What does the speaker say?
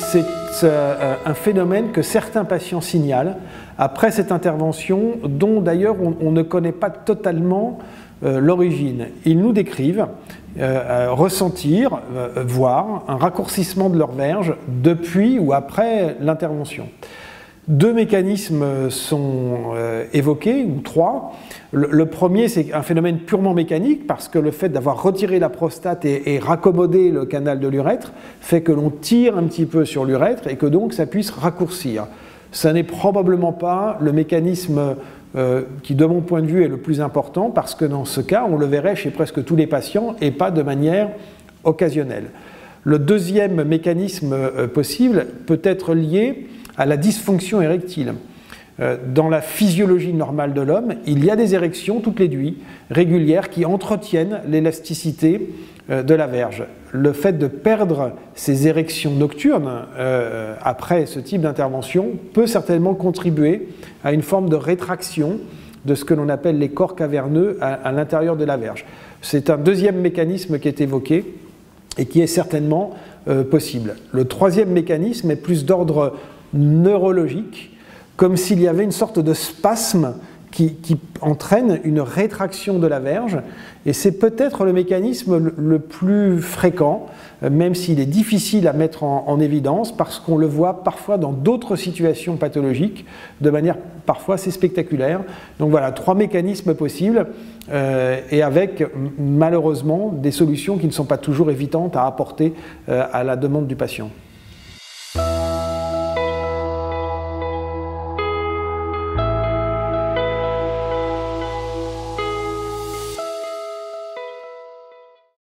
c'est un phénomène que certains patients signalent après cette intervention, dont d'ailleurs on ne connaît pas totalement l'origine. Ils nous décrivent ressentir, voir un raccourcissement de leur verge depuis ou après l'intervention. Deux mécanismes sont évoqués, ou trois. Le premier, c'est un phénomène purement mécanique, parce que le fait d'avoir retiré la prostate et raccommodé le canal de l'urètre fait que l'on tire un petit peu sur l'urètre et que donc ça puisse raccourcir. Ça n'est probablement pas le mécanisme qui, de mon point de vue, est le plus important, parce que dans ce cas, on le verrait chez presque tous les patients et pas de manière occasionnelle. Le deuxième mécanisme possible peut être lié à la dysfonction érectile. Dans la physiologie normale de l'homme, il y a des érections toutes les nuits, régulières, qui entretiennent l'élasticité de la verge. Le fait de perdre ces érections nocturnes après ce type d'intervention peut certainement contribuer à une forme de rétraction de ce que l'on appelle les corps caverneux à l'intérieur de la verge. C'est un deuxième mécanisme qui est évoqué et qui est certainement possible. Le troisième mécanisme est plus d'ordre neurologique, comme s'il y avait une sorte de spasme qui entraîne une rétraction de la verge, et c'est peut-être le mécanisme le plus fréquent, même s'il est difficile à mettre en évidence, parce qu'on le voit parfois dans d'autres situations pathologiques, de manière parfois assez spectaculaire. Donc voilà, trois mécanismes possibles, et avec malheureusement des solutions qui ne sont pas toujours évidentes à apporter à la demande du patient.